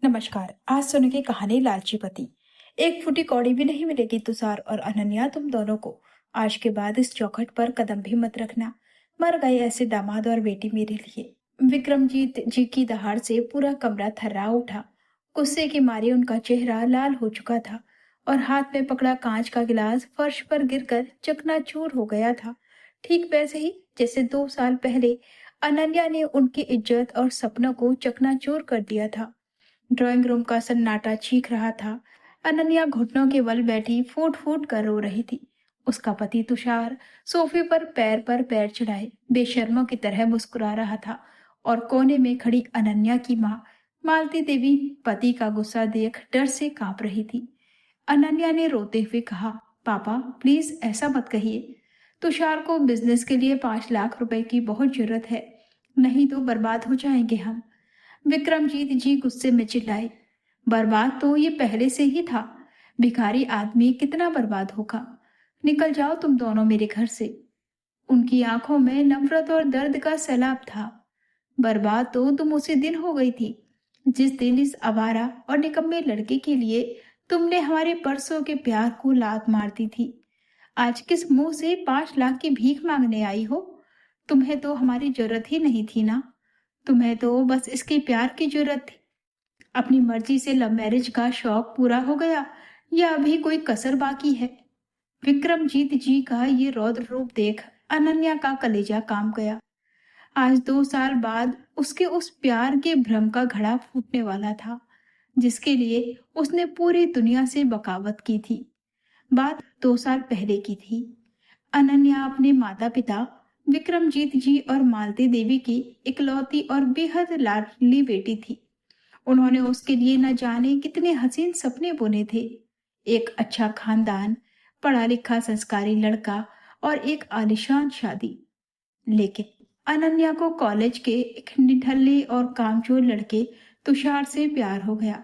नमस्कार। आज सुनेंगे कहानी लालची पति। एक फूटी कौड़ी भी नहीं मिलेगी तुषार और अनन्या तुम दोनों को। आज के बाद इस चौखट पर कदम भी मत रखना। मर गए ऐसे दामाद और बेटी मेरे लिए। विक्रमजीत जी की दहाड़ से पूरा कमरा थर्रा उठा। गुस्से की मारे उनका चेहरा लाल हो चुका था और हाथ में पकड़ा कांच का गिलास फर्श पर गिरकर चकनाचूर हो गया था। ठीक वैसे ही जैसे 2 साल पहले अनन्या ने उनकी इज्जत और सपनों को चकनाचूर कर दिया था। ड्राइंग रूम का सन्नाटा चीख रहा था। अनन्या घुटनों के बल बैठी फूट फूट कर रो रही थी। उसका पति तुषार सोफे पर पैर चढ़ाए बेशर्मों की तरह मुस्कुरा रहा था और कोने में खड़ी अनन्या की माँ मालती देवी पति का गुस्सा देख डर से कांप रही थी। अनन्या ने रोते हुए कहा, पापा प्लीज ऐसा मत कहिए। तुषार को बिजनेस के लिए 5 लाख रुपए की बहुत जरूरत है, नहीं तो बर्बाद हो जाएंगे हम। विक्रमजीत जी गुस्से में चिल्लाए, बर्बाद तो ये पहले से ही था। भिखारी आदमी कितना बर्बाद होगा। निकल जाओ तुम दोनों मेरे घर से। उनकी आंखों में नफरत और दर्द का सैलाब था। बर्बाद तो तुम उसी दिन हो गई थी जिस दिन इस आवारा और निकम्मे लड़के के लिए तुमने हमारे परसों के प्यार को लात मार दी थी। आज किस मुंह से 5 लाख की भीख मांगने आई हो। तुम्हें तो हमारी जरूरत ही नहीं थी ना। तुम्हें तो बस इसके प्यार की जरूरत थी। अपनी मर्जी से लव मैरिज का शौक पूरा हो गया या अभी कोई कसर बाकी है। विक्रमजीत जी का ये रौद्र रूप देख अनन्या का कलेजा काम गया। आज 2 साल बाद उसके उस प्यार के भ्रम का घड़ा फूटने वाला था जिसके लिए उसने पूरी दुनिया से बगावत की थी। बात 2 साल पहले की थी। अनन्या अपने माता पिता विक्रमजीत जी और मालती देवी की इकलौती और बेहद लाडली बेटी थी। उन्होंने उसके लिए न जाने कितने हसीन सपने बुने थे। एक अच्छा खानदान, पढ़ा लिखा संस्कारी लड़का और एक आलीशान शादी। लेकिन अनन्या को कॉलेज के एक निठल्ले और कामचोर लड़के तुषार से प्यार हो गया।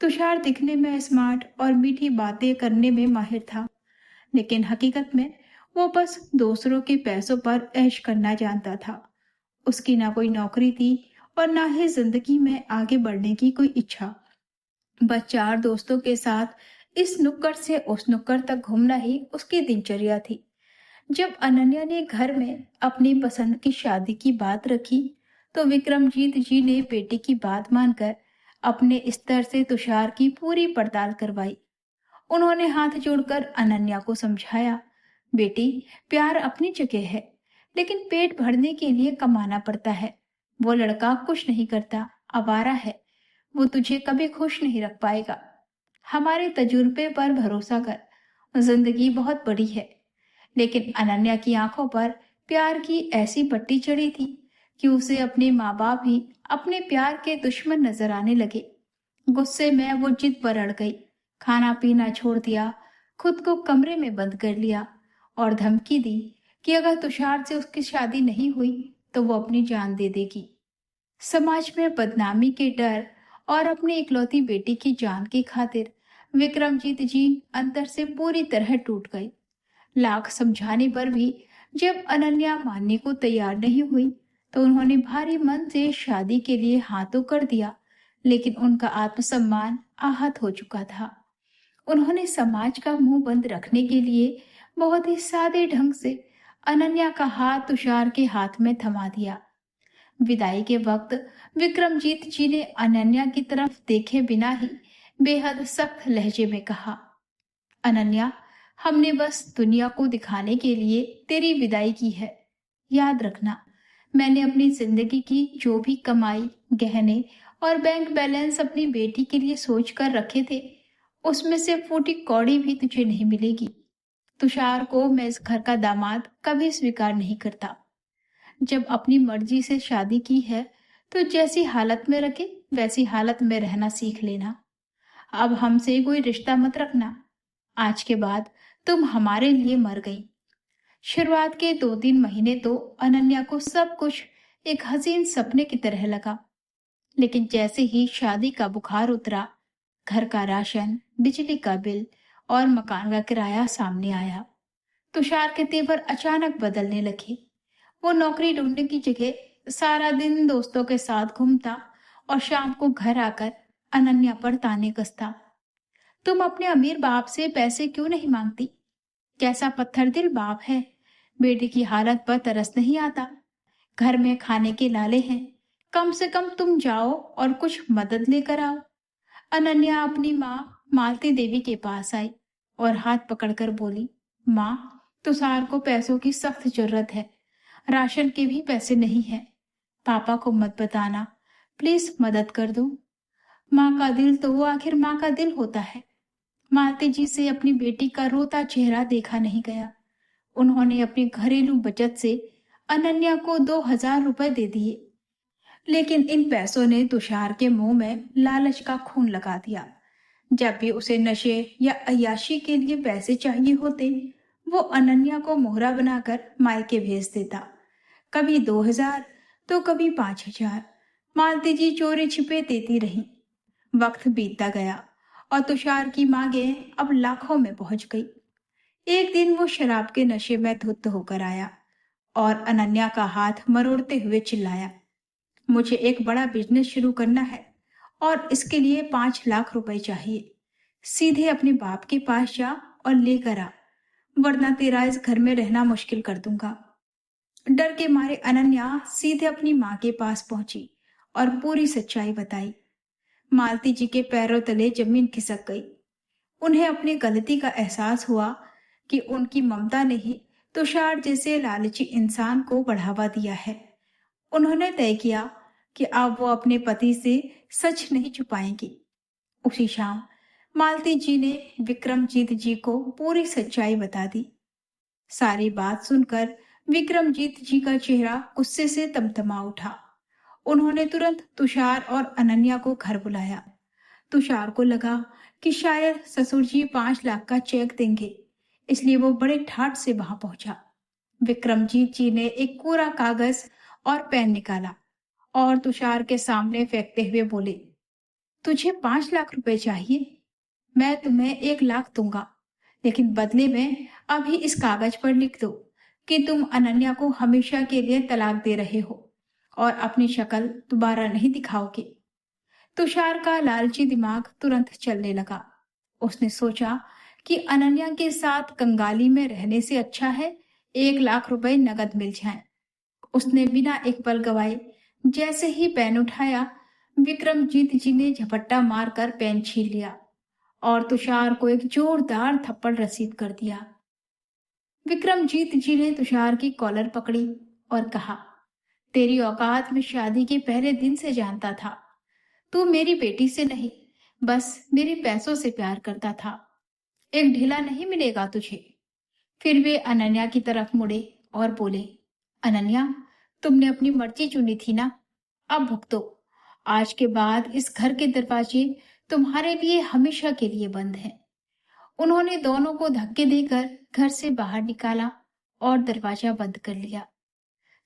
तुषार दिखने में स्मार्ट और मीठी बातें करने में माहिर था, लेकिन हकीकत में वो बस दूसरों के पैसों पर ऐश करना जानता था। उसकी ना कोई नौकरी थी और ना ही जिंदगी में आगे बढ़ने की कोई इच्छा। बस 4 दोस्तों के साथ इस नुक्कड़ से उस नुक्कड़ तक घूमना ही उसकी दिनचर्या थी। जब अनन्या ने घर में अपनी पसंद की शादी की बात रखी तो विक्रमजीत जी ने बेटी की बात मानकर अपने स्तर से तुषार की पूरी पड़ताल करवाई। उन्होंने हाथ जोड़कर अनन्या को समझाया, बेटी प्यार अपनी जगह है, लेकिन पेट भरने के लिए कमाना पड़ता है। वो लड़का कुछ नहीं करता, आवारा है। वो तुझे कभी खुश नहीं रख पाएगा। हमारे तजुर्बे पर भरोसा कर। जिंदगी बहुत बड़ी है। लेकिन अनन्या की आंखों पर प्यार की ऐसी पट्टी चढ़ी थी कि उसे अपने माँ बाप ही अपने प्यार के दुश्मन नजर आने लगे। गुस्से में वो जिद पर अड़ गई। खाना पीना छोड़ दिया, खुद को कमरे में बंद कर लिया और धमकी दी कि अगर तुषार से उसकी शादी नहीं हुई तो वो अपनी जान दे देगी। समाज में बदनामी के डर और अपनी इकलौती बेटी की जान की खातिर विक्रमजीत जी अंदर से पूरी तरह टूट गए। लाख समझाने पर भी जब अनन्या मानने को तैयार नहीं हुई तो उन्होंने भारी मन से शादी के लिए हाँ तो कर दिया, लेकिन उनका आत्मसम्मान आहत हो चुका था। उन्होंने समाज का मुंह बंद रखने के लिए बहुत ही सादे ढंग से अनन्या का हाथ तुषार के हाथ में थमा दिया। विदाई के वक्त विक्रमजीत जी ने अनन्या की तरफ देखे बिना ही बेहद सख्त लहजे में कहा, अनन्या हमने बस दुनिया को दिखाने के लिए तेरी विदाई की है। याद रखना, मैंने अपनी जिंदगी की जो भी कमाई, गहने और बैंक बैलेंस अपनी बेटी के लिए सोच कर रखे थे, उसमें से फूटी कौड़ी भी तुझे नहीं मिलेगी। तुषार को मैं इस घर का दामाद कभी स्वीकार नहीं करता। जब अपनी मर्जी से शादी की है तो जैसी हालत में रखे वैसी हालत में रहना सीख लेना। अब हमसे कोई रिश्ता मत रखना। आज के बाद तुम हमारे लिए मर गई। शुरुआत के 2-3 महीने तो अनन्या को सब कुछ एक हसीन सपने की तरह लगा, लेकिन जैसे ही शादी का बुखार उतरा, घर का राशन, बिजली का बिल और मकान का किराया सामने आया, तुषार के तेवर अचानक बदलने लगे। वो नौकरी ढूंढने की जगह सारा दिन दोस्तों के साथ घूमता और शाम को घर आकर अनन्या पर ताने कसता। तुम अपने अमीर बाप से पैसे क्यों नहीं मांगती? कैसा पत्थर दिल बाप है। बेटी की हालत पर तरस नहीं आता। घर में खाने के लाले हैं, कम से कम तुम जाओ और कुछ मदद लेकर आओ। अनन्या अपनी माँ मालती देवी के पास आई और हाथ पकड़कर बोली, माँ, तुषार को पैसों की सख्त जरूरत है। राशन के भी पैसे नहीं हैं। पापा को मत बताना, प्लीज मदद कर दो। माँ का दिल तो वो आखिर माँ का दिल होता है। मालती जी से अपनी बेटी का रोता चेहरा देखा नहीं गया। उन्होंने अपनी घरेलू बचत से अनन्या को 2,000 रुपए दे दिए। लेकिन इन पैसों ने तुषार के मुंह में लालच का खून लगा दिया। जब भी उसे नशे या अय्याशी के लिए पैसे चाहिए होते, वो अनन्या को मोहरा बनाकर मायके भेज देता। कभी 2,000 तो कभी 5,000। मालती जी चोरी छिपे देती रही। वक्त बीतता गया और तुषार की मांगे अब लाखों में पहुंच गई। एक दिन वो शराब के नशे में धुत होकर आया और अनन्या का हाथ मरोड़ते हुए चिल्लाया, मुझे एक बड़ा बिजनेस शुरू करना है और इसके लिए 5 लाख रुपए चाहिए। सीधे अपने बाप के पास जा और लेकर आ, वरना तेरा इस घर में रहना मुश्किल कर दूंगा। डर के मारे अनन्या सीधे अपनी माँ के पास पहुंची और पूरी सच्चाई बताई। मालती जी के पैरों तले जमीन खिसक गई। उन्हें अपनी गलती का एहसास हुआ कि उनकी ममता ने ही तुषार जैसे लालची इंसान को बढ़ावा दिया है। उन्होंने तय किया कि अब वो अपने पति से सच नहीं छुपाएंगी। उसी शाम मालती जी ने विक्रमजीत जी को पूरी सच्चाई बता दी। सारी बात सुनकर विक्रमजीत जी का चेहरा गुस्से से तमतमा उठा। उन्होंने तुरंत तुषार और अनन्या को घर बुलाया। तुषार को लगा कि शायद ससुर जी 5 लाख का चेक देंगे, इसलिए वो बड़े ठाट से वहां पहुंचा। विक्रमजीत जी ने एक कोरा कागज और पेन निकाला और तुषार के सामने फेंकते हुए बोले, तुझे 5 लाख रुपए चाहिए? मैं तुम्हें 1 लाख दूंगा, लेकिन बदले में अभी इस कागज पर लिख दो कि तुम अनन्या को हमेशा के लिए तलाक दे रहे हो और अपनी शक्ल दोबारा नहीं दिखाओगे। तुषार का लालची दिमाग तुरंत चलने लगा। उसने सोचा कि अनन्या के साथ कंगाली में रहने से अच्छा है 1 लाख रुपए नगद मिल जाएं। उसने बिना एक पल गवाए जैसे ही पेन उठाया, विक्रमजीत जी ने झपट्टा मारकर पेन छीन लिया और तुषार को एक जोरदार थप्पड़ रसीद कर दिया। विक्रमजीत जी ने तुषार की कॉलर पकड़ी और कहा, तेरी औकात में शादी के पहले दिन से जानता था। तू मेरी बेटी से नहीं, बस मेरे पैसों से प्यार करता था। एक ढीला नहीं मिलेगा तुझे। फिर वे अनन्या की तरफ मुड़े और बोले, अनन्या, तुमने अपनी मर्जी चुनी थी ना, अब भुगतो। आज के बाद इस घर के दरवाजे तुम्हारे लिए हमेशा के लिए बंद हैं। उन्होंने दोनों को धक्के देकर घर से बाहर निकाला और दरवाजा बंद कर लिया।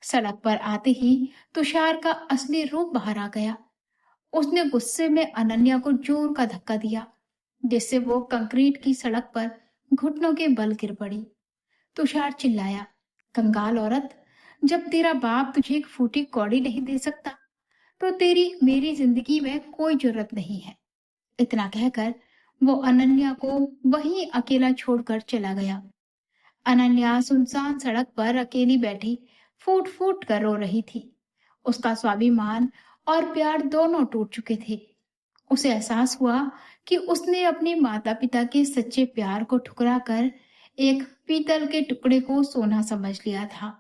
सड़क पर आते ही तुषार का असली रूप बाहर आ गया। उसने गुस्से में अनन्या को जोर का धक्का दिया, जिससे वो कंक्रीट की सड़क पर घुटनों के बल गिर पड़ी। तुषार चिल्लाया, कंगाल औरत, जब तेरा बाप तुझे एक फूटी कौड़ी नहीं दे सकता, तो तेरी मेरी जिंदगी में कोई जरूरत नहीं है। इतना कहकर वो अनन्या को वहीं अकेला छोड़कर चला गया। अनन्या सुनसान सड़क पर अकेली बैठी फूट फूट कर रो रही थी। उसका स्वाभिमान और प्यार दोनों टूट चुके थे। उसे एहसास हुआ कि उसने अपने माता पिता के सच्चे प्यार को ठुकरा कर एक पीतल के टुकड़े को सोना समझ लिया था।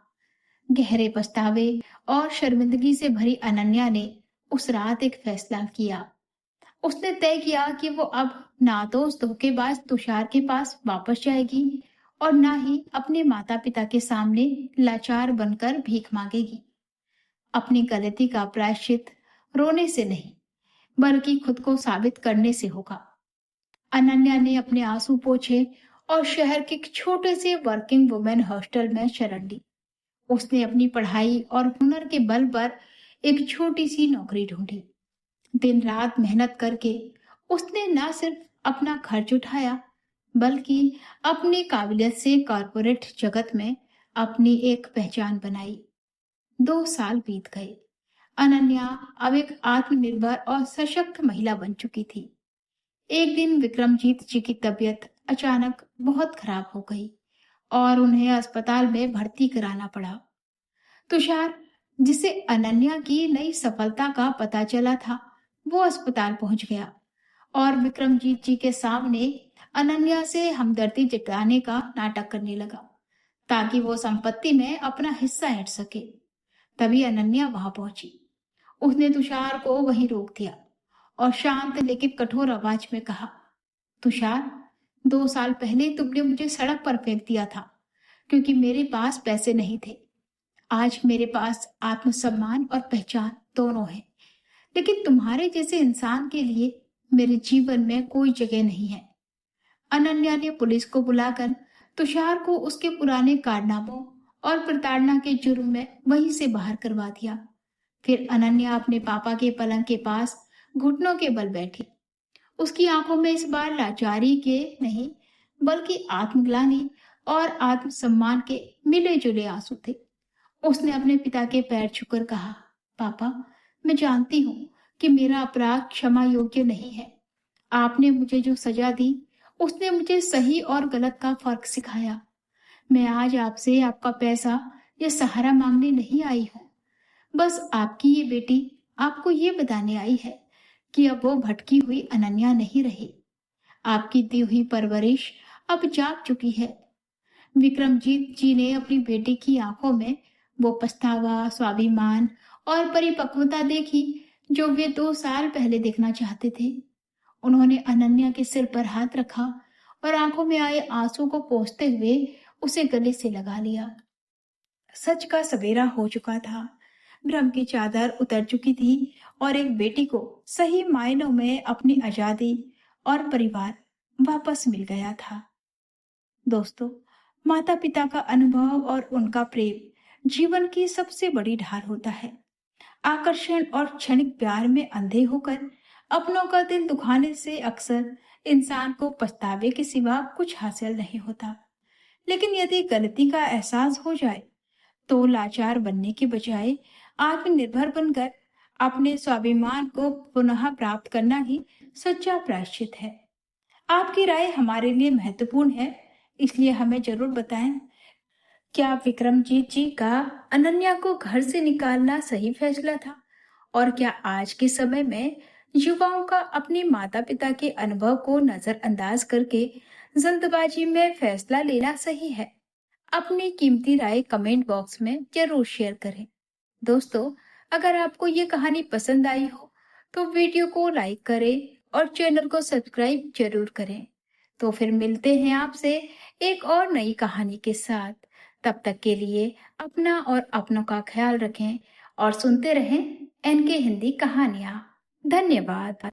गहरे पछतावे और शर्मिंदगी से भरी अनन्या ने उस रात एक फैसला किया। उसने तय किया कि वो अब ना तो उस धोखेबाज तुषार के पास वापस जाएगी और ना ही अपने माता पिता के सामने लाचार बनकर भीख मांगेगी। अपनी गलती का प्रायश्चित रोने से नहीं, बल्कि खुद को साबित करने से होगा। अनन्या ने अपने आंसू पोंछे और शहर के एक छोटे से वर्किंग वुमेन हॉस्टल में शरण ली। उसने अपनी पढ़ाई और हुनर के बल पर एक छोटी सी नौकरी ढूंढी। दिन रात मेहनत करके उसने न सिर्फ अपना खर्च उठाया, बल्कि अपनी काबिलियत से कॉरपोरेट जगत में अपनी एक पहचान बनाई। 2 साल बीत गए। अनन्या अब एक आत्मनिर्भर और सशक्त महिला बन चुकी थी। एक दिन विक्रमजीत जी की तबीयत अचानक बहुत खराब हो गई और उन्हें अस्पताल में भर्ती कराना पड़ा। तुषार, जिसे अनन्या की नई सफलता का पता चला था, वो अस्पताल पहुंच गया और विक्रमजीत जी के सामने अनन्या से हमदर्दी जताने का नाटक करने लगा ताकि वो संपत्ति में अपना हिस्सा ऐंठ सके। तभी अनन्या वहां पहुंची। उसने तुषार को वहीं रोक दिया और शांत लेकिन कठोर आवाज में कहा, तुषार, 2 साल पहले तुमने मुझे सड़क पर फेंक दिया था क्योंकि मेरे पास पैसे नहीं थे। आज मेरे पास आत्मसम्मान और पहचान दोनों है, लेकिन तुम्हारे जैसे इंसान के लिए मेरे जीवन में कोई जगह नहीं है। अनन्या ने पुलिस को बुलाकर तुषार को उसके पुराने कारनामों और प्रताड़ना के जुर्म में वहीं से बाहर करवा दिया। फिर अनन्या अपने पापा के पलंग के पास घुटनों के बल बैठी। उसकी आंखों में इस बार लाचारी के नहीं, बल्कि आत्मग्लानि और आत्मसम्मान के मिले जुले आंसू थे। उसने अपने पिता के पैर छूकर कहा, पापा, मैं जानती हूँ कि मेरा अपराध क्षमा योग्य नहीं है। आपने मुझे जो सजा दी, उसने मुझे सही और गलत का फर्क सिखाया। मैं आज आपसे आपका पैसा या सहारा मांगने नहीं आई हूँ। बस आपकी ये बेटी आपको ये बताने आई है कि अब वो भटकी हुई अनन्या नहीं रही। आपकी दी हुई परवरिश अब जाग चुकी है। विक्रमजीत जी ने अपनी बेटी की आंखों में वो पछतावा, स्वाभिमान और परिपक्वता देखी जो वे 2 साल पहले देखना चाहते थे। उन्होंने अनन्या के सिर पर हाथ रखा और आंखों में आए आंसू को पोंछते हुए उसे गले से लगा लिया। सच का सवेरा हो चुका था। भ्रम की चादर उतर चुकी थी और एक बेटी को सही मायनों में अपनी आजादी और परिवार वापस मिल गया था। दोस्तों, माता पिता का अनुभव और उनका प्रेम जीवन की सबसे बड़ी ढाल होता है। आकर्षण और क्षणिक प्यार में अंधे होकर अपनों का दिल दुखाने से अक्सर इंसान को पछतावे के सिवा कुछ हासिल नहीं होता। लेकिन यदि गलती का एहसास हो जाए तो लाचार बनने के बजाय आत्मनिर्भर बनकर अपने स्वाभिमान को पुनः प्राप्त करना ही सच्चा प्रायश्चित है। आपकी राय हमारे लिए महत्वपूर्ण है, इसलिए हमें जरूर बताएं, क्या विक्रमजीत जी का अनन्या को घर से निकालना सही फैसला था? और क्या आज के समय में युवाओं का अपने माता पिता के अनुभव को नजरअंदाज करके जल्दबाजी में फैसला लेना सही है? अपनी कीमती राय कमेंट बॉक्स में जरूर शेयर करें। दोस्तों, अगर आपको ये कहानी पसंद आई हो तो वीडियो को लाइक करें और चैनल को सब्सक्राइब जरूर करें। तो फिर मिलते हैं आपसे एक और नई कहानी के साथ। तब तक के लिए अपना और अपनों का ख्याल रखें और सुनते रहें एनके हिंदी कहानियाँ। धन्यवाद।